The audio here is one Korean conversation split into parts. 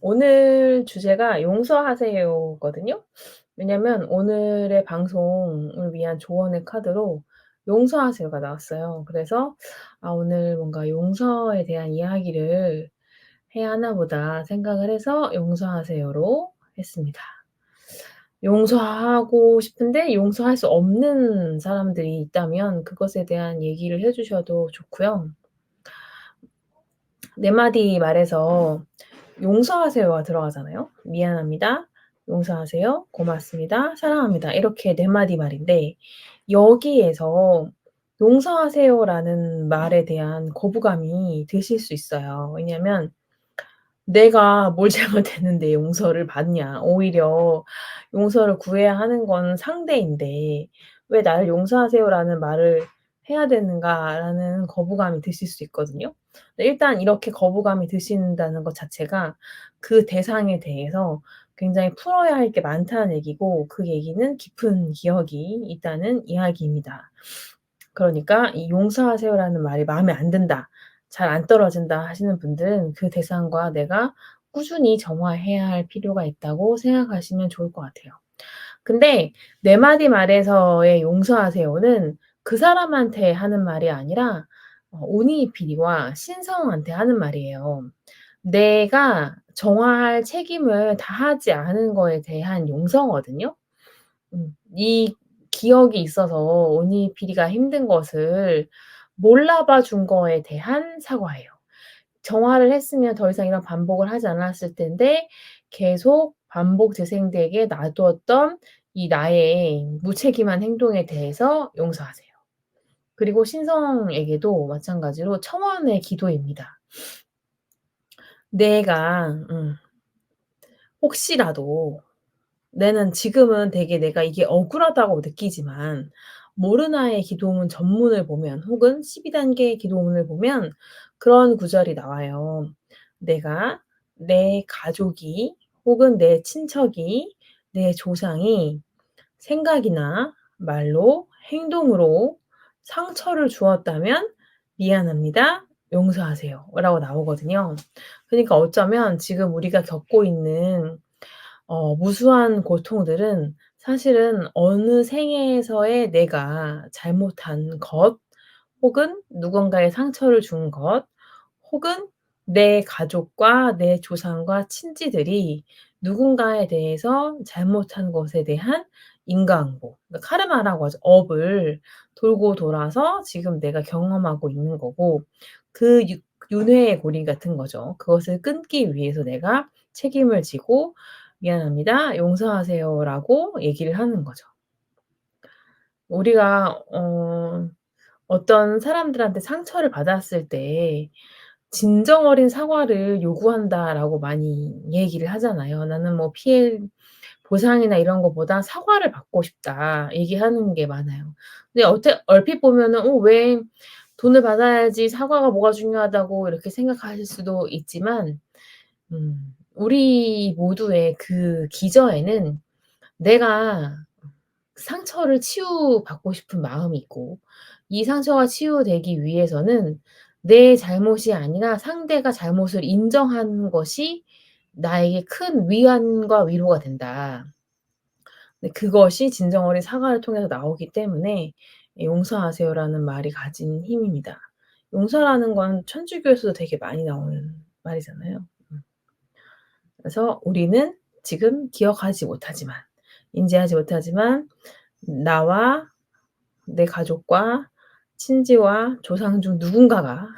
오늘 주제가 용서하세요거든요. 왜냐면 오늘의 방송을 위한 조언의 카드로 용서하세요가 나왔어요. 그래서 '아 오늘 뭔가 용서에 대한 이야기를 해야 하나 보다.' 생각을 해서 용서하세요로 했습니다. 용서하고 싶은데 용서할 수 없는 사람들이 있다면 그것에 대한 얘기를 해 주셔도 좋고요. 네 마디 말에서 용서하세요가 들어가잖아요. 미안합니다. 용서하세요. 고맙습니다. 사랑합니다. 이렇게 네 마디 말인데 여기에서 용서하세요라는 말에 대한 거부감이 드실 수 있어요. 왜냐하면 '내가 뭘 잘못했는데 용서를 받냐. 오히려 용서를 구해야 하는 건 상대인데 왜 나를 용서하세요라는 말을 해야 되는가.'라는 거부감이 드실 수 있거든요. 일단 이렇게 거부감이 드신다는 것 자체가 그 대상에 대해서 굉장히 풀어야 할 게 많다는 얘기고 그 얘기는 깊은 기억이 있다는 이야기입니다. 그러니까 이 "용서하세요."라는 말이 마음에 안 든다. 잘 안 떨어진다 하시는 분들은 그 대상과 내가 꾸준히 정화해야 할 필요가 있다고 생각하시면 좋을 것 같아요. 근데 네 마디 말에서의 용서하세요는 그 사람한테 하는 말이 아니라 오니이피디와 신성한테 하는 말이에요. 내가 정화할 책임을 다하지 않은 거에 대한 용서거든요. 이 기억이 있어서 오니피디가 힘든 것을 몰라봐 준 거에 대한 사과예요. 정화를 했으면 더 이상 이런 반복을 하지 않았을 텐데 계속 반복 재생되게 놔두었던 이 나의 무책임한 행동에 대해서 용서하세요. 그리고 신성에게도 마찬가지로 청원의 기도입니다. 내가 혹시라도 나는 지금은 되게 내가 이게 억울하다고 느끼지만 모르나의 기도문 전문을 보면 혹은 12 단계의 기도문을 보면 그런 구절이 나와요. 내가 내 가족이 혹은 내 친척이 내 조상이 생각이나 말로 행동으로 상처를 주었다면 "미안합니다. 용서하세요." 라고 나오거든요. 그러니까 어쩌면 지금 우리가 겪고 있는 무수한 고통들은 사실은 어느 생애에서의 내가 잘못한 것 혹은 누군가에 상처를 준 것 혹은 내 가족과 내 조상과 친지들이 누군가에 대해서 잘못한 것에 대한 인과응보 그러니까 카르마라고 하죠. 업을 돌고 돌아서 지금 내가 경험하고 있는 거고 그 윤회의 고리 같은 거죠. 그것을 끊기 위해서 내가 책임을 지고 "미안합니다. 용서하세요."라고 얘기를 하는 거죠. 우리가 어떤 사람들한테 상처를 받았을 때 "진정 어린 사과를 요구한다."라고 많이 얘기를 하잖아요. "나는 뭐 피해 보상이나 이런 것보다 사과를 받고 싶다." 얘기하는 게 많아요. 근데 얼핏 보면은 '어 왜 돈을 받아야지 사과가 뭐가 중요하다고.' 이렇게 생각하실 수도 있지만 우리 모두의 그 기저에는 내가 상처를 치유받고 싶은 마음이 있고 이 상처가 치유되기 위해서는 내 잘못이 아니라 상대가 잘못을 인정하는 것이 나에게 큰 위안과 위로가 된다. 근데 그것이 진정 어린 사과를 통해서 나오기 때문에 용서하세요라는 말이 가진 힘입니다. 용서라는 건 천주교에서도 되게 많이 나오는 말이잖아요. 음. 그래서 우리는 지금 기억하지 못하지만 인지하지 못하지만 나와 내 가족과 친지와 조상 중 누군가가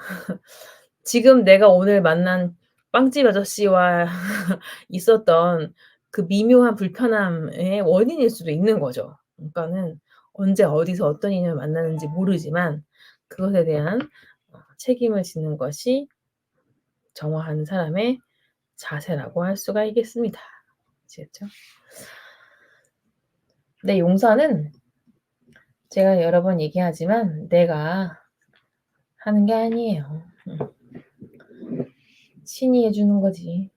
지금 내가 오늘 만난 빵집 아저씨와 있었던 그 미묘한 불편함의 원인일 수도 있는 거죠. 그러니까는 언제 어디서 어떤 인연을 만나는지 모르지만 그것에 대한 책임을 지는 것이 정화하는 사람의 자세라고 할 수가 있겠습니다. 아시겠죠? 근데 용서는 제가 여러 번 얘기하지만 내가 하는 게 아니에요. 신이 해 주는 거지.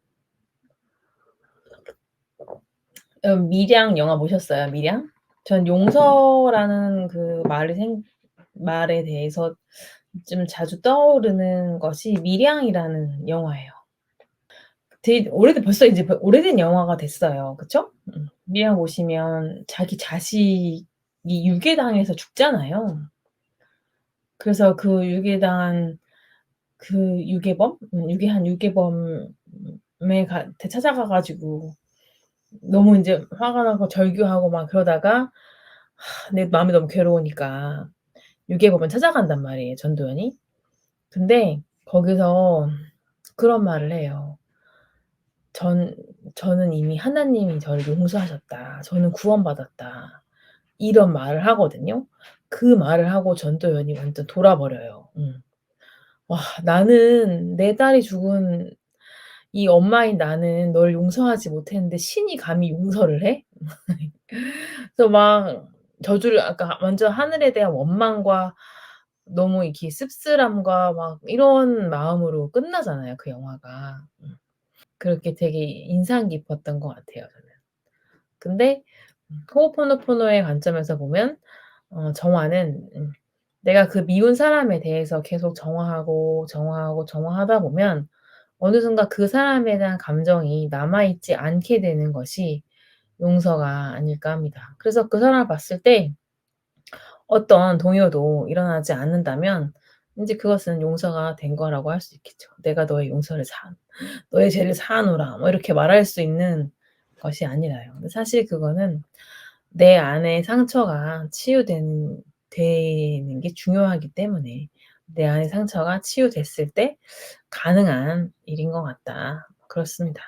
밀양 영화 보셨어요? 밀양? 전 용서라는 그 말에 대해서 좀 자주 떠오르는 것이 밀양이라는 영화예요. 되게 오래된 벌써 이제 오래된 영화가 됐어요. 그쵸? 미안 보시면 자기 자식이 유괴당해서 죽잖아요. 그래서 그 유괴당한 그 유괴범? 유괴한 유괴범에 가 대 찾아가 가지고 너무 인제 화가 나고 절규하고 막 그러다가 내 마음이 너무 괴로우니까 유괴범을 찾아간단 말이에요, 전도연이. 근데 거기서 그런 말을 해요. 전 "저는 이미 하나님이 저를 용서하셨다. 저는 구원받았다." 이런 말을 하거든요. 그 말을 하고 전도연이 완전 돌아버려요. "와 나는 내 딸이 죽은 이 엄마인 나는 널 용서하지 못했는데 신이 감히 용서를 해?" 그래서 막 저주를 아까 완전 하늘에 대한 원망과 너무 이렇게 씁쓸함과 막 이런 마음으로 끝나잖아요, 그 영화가. 그렇게 되게 인상 깊었던 것 같아요, 저는. 근데 호오포노포노의 관점에서 보면 정화는 내가 그 미운 사람에 대해서 계속 정화하고, 정화하고, 정화하다 보면 어느 순간 그 사람에 대한 감정이 남아 있지 않게 되는 것이 용서가 아닐까 합니다. 그래서 그 사람을 봤을 때 어떤 동요도 일어나지 않는다면 인제 그것은 용서가 된 거라고 할 수 있겠죠. "내가 너의 용서를 사 너의 죄를 사하노라." 뭐 이렇게 말할 수 있는 것이 아니라요. 근데 사실 그거는 내 안의 상처가 치유되는 되는 게 중요하기 때문에 내 안의 상처가 치유됐을 때 가능한 일인 것 같다. 그렇습니다.